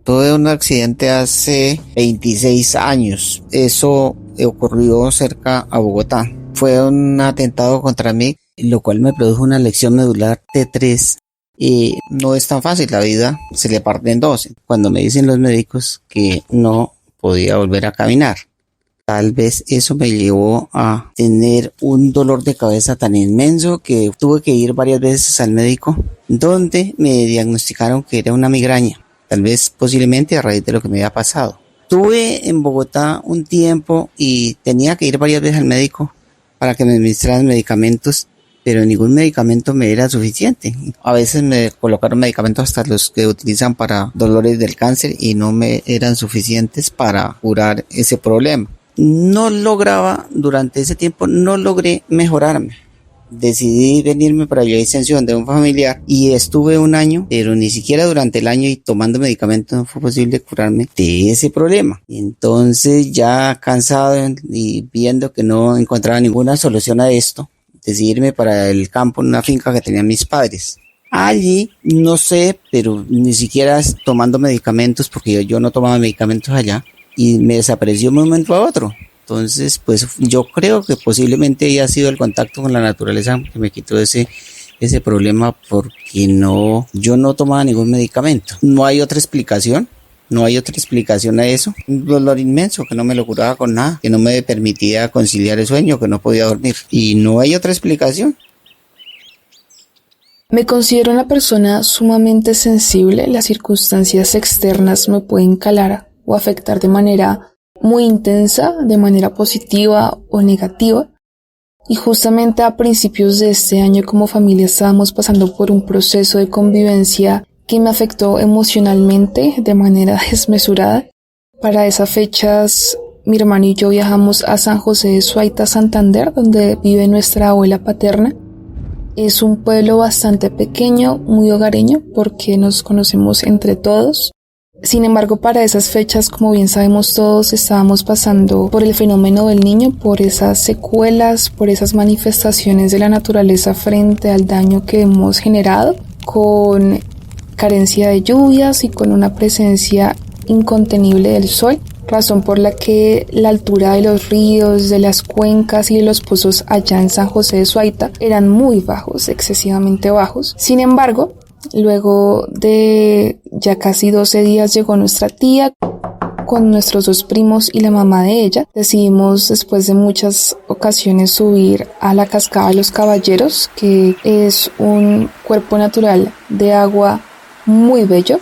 Tuve un accidente hace 26 años. Eso ocurrió cerca a Bogotá. Fue un atentado contra mí, lo cual me produjo una lesión medular T3. Y no es tan fácil, la vida se le parte en dos. Cuando me dicen los médicos que no podía volver a caminar, tal vez eso me llevó a tener un dolor de cabeza tan inmenso que tuve que ir varias veces al médico, donde me diagnosticaron que era una migraña. Tal vez posiblemente a raíz de lo que me había pasado. Estuve en Bogotá un tiempo y tenía que ir varias veces al médico para que me administraran medicamentos, pero ningún medicamento me era suficiente. A veces me colocaron medicamentos hasta los que utilizan para dolores del cáncer y no me eran suficientes para curar ese problema. Durante ese tiempo no logré mejorarme. Decidí venirme para Villavicencio donde un familiar y estuve un año, pero ni siquiera durante el año y tomando medicamentos no fue posible curarme de ese problema. Entonces, ya cansado y viendo que no encontraba ninguna solución a esto, decidí irme para el campo en una finca que tenían mis padres. Allí, no sé, pero ni siquiera tomando medicamentos, porque yo no tomaba medicamentos allá, y me desapareció de un momento a otro. Entonces, pues yo creo que posiblemente haya sido el contacto con la naturaleza que me quitó ese problema, porque yo no tomaba ningún medicamento. No hay otra explicación a eso. Un dolor inmenso que no me lo curaba con nada, que no me permitía conciliar el sueño, que no podía dormir. Y no hay otra explicación. Me considero una persona sumamente sensible. Las circunstancias externas me pueden calar o afectar de manera muy intensa, de manera positiva o negativa. Y justamente a principios de este año como familia estábamos pasando por un proceso de convivencia que me afectó emocionalmente de manera desmesurada. Para esas fechas mi hermano y yo viajamos a San José de Suaita, Santander, donde vive nuestra abuela paterna. Es un pueblo bastante pequeño, muy hogareño, porque nos conocemos entre todos. Sin embargo, para esas fechas, como bien sabemos todos, estábamos pasando por el fenómeno del niño, por esas secuelas, por esas manifestaciones de la naturaleza frente al daño que hemos generado, con carencia de lluvias y con una presencia incontenible del sol, razón por la que la altura de los ríos, de las cuencas y de los pozos allá en San José de Suaita eran muy bajos, excesivamente bajos. Sin embargo, luego de ya casi 12 días llegó nuestra tía con nuestros 2 primos y la mamá de ella. Decidimos, después de muchas ocasiones, subir a la Cascada de los Caballeros, que es un cuerpo natural de agua muy bello.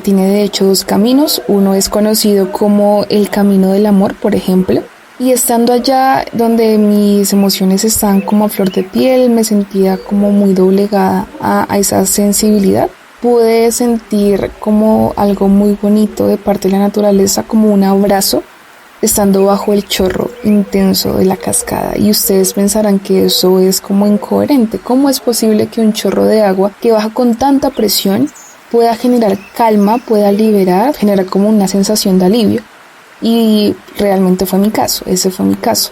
Tiene de hecho 2 caminos. Uno es conocido como el Camino del Amor, por ejemplo. Y estando allá donde mis emociones estaban como a flor de piel, me sentía como muy doblegada a esa sensibilidad. Pude sentir como algo muy bonito de parte de la naturaleza, como un abrazo, estando bajo el chorro intenso de la cascada. Y ustedes pensarán que eso es como incoherente. ¿Cómo es posible que un chorro de agua que baja con tanta presión pueda generar calma, pueda liberar, generar como una sensación de alivio? Y realmente fue mi caso, ese fue mi caso.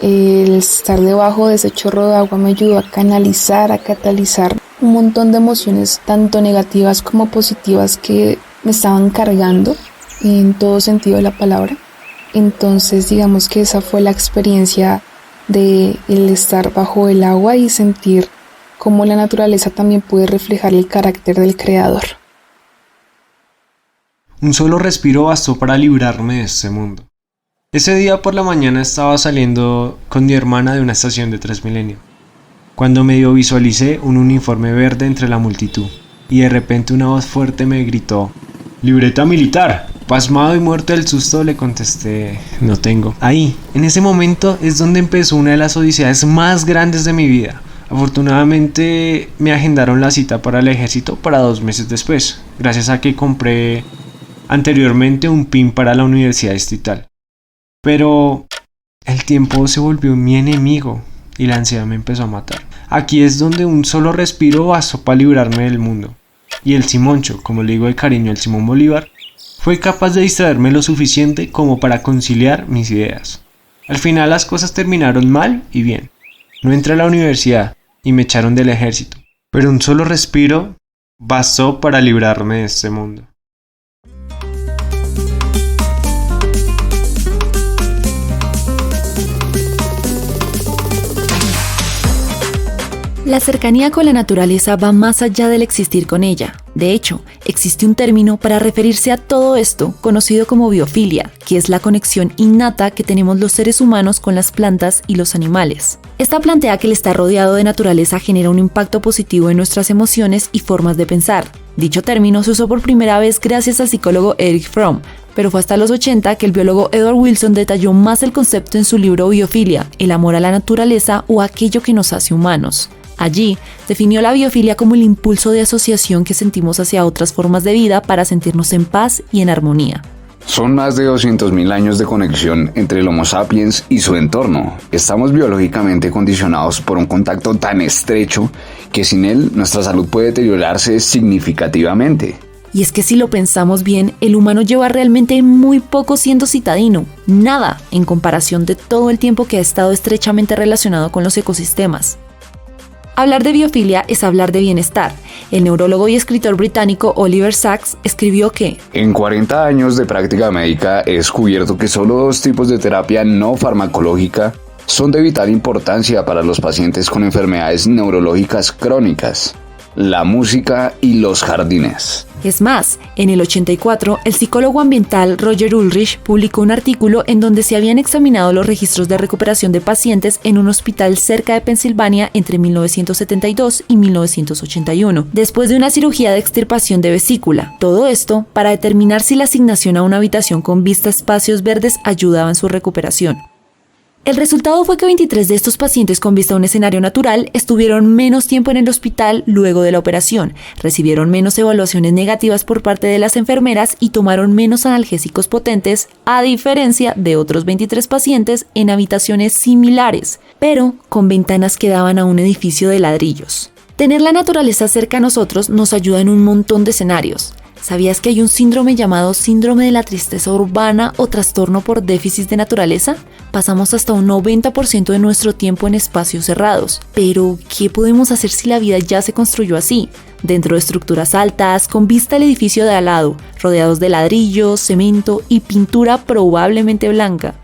El estar debajo de ese chorro de agua me ayudó a canalizar, a catalizar un montón de emociones, tanto negativas como positivas, que me estaban cargando en todo sentido de la palabra. Entonces, digamos que esa fue la experiencia de el estar bajo el agua y sentir cómo la naturaleza también puede reflejar el carácter del creador. Un solo respiro bastó para librarme de este mundo. Ese día por la mañana estaba saliendo con mi hermana de una estación de Transmilenio, cuando medio visualicé un uniforme verde entre la multitud, y de repente una voz fuerte me gritó: ¡Libreta militar! Pasmado y muerto del susto le contesté: no tengo. Ahí, en ese momento, es donde empezó una de las odisías más grandes de mi vida. Afortunadamente me agendaron la cita para el ejército para 2 meses después, gracias a que compré anteriormente un PIN para la universidad distrital. Pero el tiempo se volvió mi enemigo y la ansiedad me empezó a matar. Aquí es donde un solo respiro bastó para librarme del mundo. Y el Simoncho, como le digo de cariño al Simón Bolívar, fue capaz de distraerme lo suficiente como para conciliar mis ideas. Al final las cosas terminaron mal y bien. No entré a la universidad y me echaron del ejército. Pero un solo respiro bastó para librarme de este mundo. La cercanía con la naturaleza va más allá del existir con ella. De hecho, existe un término para referirse a todo esto, conocido como biofilia, que es la conexión innata que tenemos los seres humanos con las plantas y los animales. Esta plantea que el estar rodeado de naturaleza genera un impacto positivo en nuestras emociones y formas de pensar. Dicho término se usó por primera vez gracias al psicólogo Erich Fromm, pero fue hasta los 80 que el biólogo Edward Wilson detalló más el concepto en su libro Biofilia, el amor a la naturaleza o aquello que nos hace humanos. Allí, definió la biofilia como el impulso de asociación que sentimos hacia otras formas de vida para sentirnos en paz y en armonía. Son más de 200.000 años de conexión entre el Homo sapiens y su entorno. Estamos biológicamente condicionados por un contacto tan estrecho que sin él nuestra salud puede deteriorarse significativamente. Y es que si lo pensamos bien, el humano lleva realmente muy poco siendo citadino, nada en comparación de todo el tiempo que ha estado estrechamente relacionado con los ecosistemas. Hablar de biofilia es hablar de bienestar. El neurólogo y escritor británico Oliver Sacks escribió que en 40 años de práctica médica he descubierto que solo 2 tipos de terapia no farmacológica son de vital importancia para los pacientes con enfermedades neurológicas crónicas: la música y los jardines. Es más, en el 84, el psicólogo ambiental Roger Ulrich publicó un artículo en donde se habían examinado los registros de recuperación de pacientes en un hospital cerca de Pensilvania entre 1972 y 1981, después de una cirugía de extirpación de vesícula. Todo esto para determinar si la asignación a una habitación con vista a espacios verdes ayudaba en su recuperación. El resultado fue que 23 de estos pacientes con vista a un escenario natural estuvieron menos tiempo en el hospital luego de la operación, recibieron menos evaluaciones negativas por parte de las enfermeras y tomaron menos analgésicos potentes, a diferencia de otros 23 pacientes en habitaciones similares, pero con ventanas que daban a un edificio de ladrillos. Tener la naturaleza cerca a nosotros nos ayuda en un montón de escenarios. ¿Sabías que hay un síndrome llamado síndrome de la tristeza urbana o trastorno por déficit de naturaleza? Pasamos hasta un 90% de nuestro tiempo en espacios cerrados. Pero, ¿qué podemos hacer si la vida ya se construyó así? Dentro de estructuras altas, con vista al edificio de al lado, rodeados de ladrillos, cemento y pintura probablemente blanca.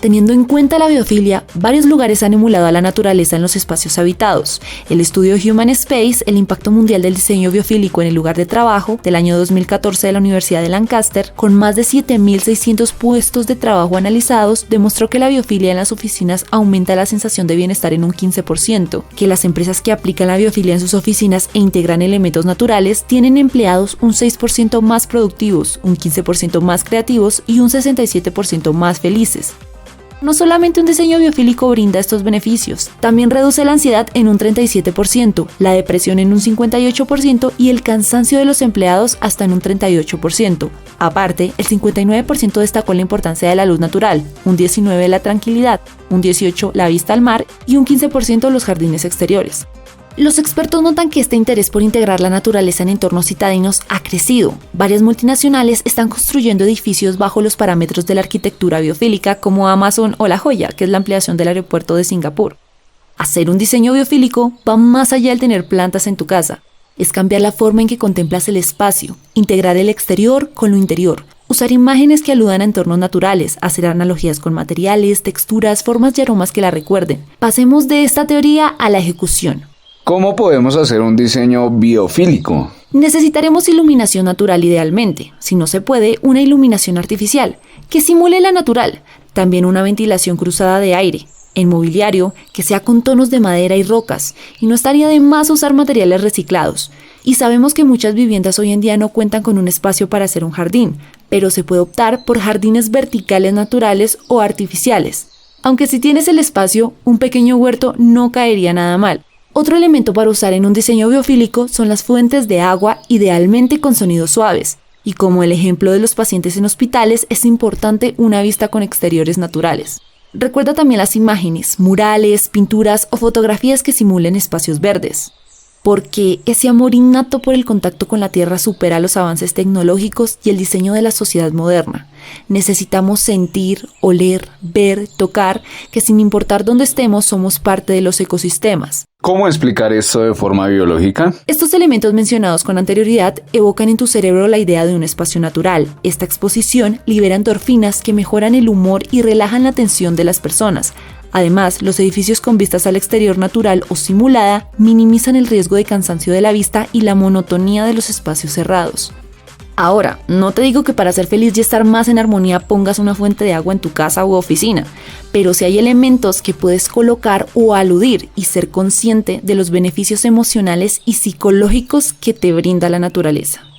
Teniendo en cuenta la biofilia, varios lugares han emulado a la naturaleza en los espacios habitados. El estudio Human Space, el impacto mundial del diseño biofílico en el lugar de trabajo, del año 2014 de la Universidad de Lancaster, con más de 7.600 puestos de trabajo analizados, demostró que la biofilia en las oficinas aumenta la sensación de bienestar en un 15%, que las empresas que aplican la biofilia en sus oficinas e integran elementos naturales tienen empleados un 6% más productivos, un 15% más creativos y un 67% más felices. No solamente un diseño biofílico brinda estos beneficios, también reduce la ansiedad en un 37%, la depresión en un 58% y el cansancio de los empleados hasta en un 38%. Aparte, el 59% destacó la importancia de la luz natural, un 19% la tranquilidad, un 18% la vista al mar y un 15% los jardines exteriores. Los expertos notan que este interés por integrar la naturaleza en entornos citadinos ha crecido. Varias multinacionales están construyendo edificios bajo los parámetros de la arquitectura biofílica como Amazon o La Joya, que es la ampliación del aeropuerto de Singapur. Hacer un diseño biofílico va más allá del tener plantas en tu casa. Es cambiar la forma en que contemplas el espacio, integrar el exterior con lo interior, usar imágenes que aludan a entornos naturales, hacer analogías con materiales, texturas, formas y aromas que la recuerden. Pasemos de esta teoría a la ejecución. ¿Cómo podemos hacer un diseño biofílico? Necesitaremos iluminación natural idealmente, si no se puede, una iluminación artificial, que simule la natural, también una ventilación cruzada de aire, en mobiliario que sea con tonos de madera y rocas, y no estaría de más usar materiales reciclados. Y sabemos que muchas viviendas hoy en día no cuentan con un espacio para hacer un jardín, pero se puede optar por jardines verticales naturales o artificiales. Aunque si tienes el espacio, un pequeño huerto no caería nada mal. Otro elemento para usar en un diseño biofílico son las fuentes de agua, idealmente con sonidos suaves. Y como el ejemplo de los pacientes en hospitales, es importante una vista con exteriores naturales. Recuerda también las imágenes, murales, pinturas o fotografías que simulen espacios verdes. Porque ese amor innato por el contacto con la tierra supera los avances tecnológicos y el diseño de la sociedad moderna. Necesitamos sentir, oler, ver, tocar, que sin importar dónde estemos somos parte de los ecosistemas. ¿Cómo explicar esto de forma biológica? Estos elementos mencionados con anterioridad evocan en tu cerebro la idea de un espacio natural. Esta exposición libera endorfinas que mejoran el humor y relajan la tensión de las personas. Además, los edificios con vistas al exterior natural o simulada minimizan el riesgo de cansancio de la vista y la monotonía de los espacios cerrados. Ahora, no te digo que para ser feliz y estar más en armonía pongas una fuente de agua en tu casa u oficina, pero sí hay elementos que puedes colocar o aludir y ser consciente de los beneficios emocionales y psicológicos que te brinda la naturaleza.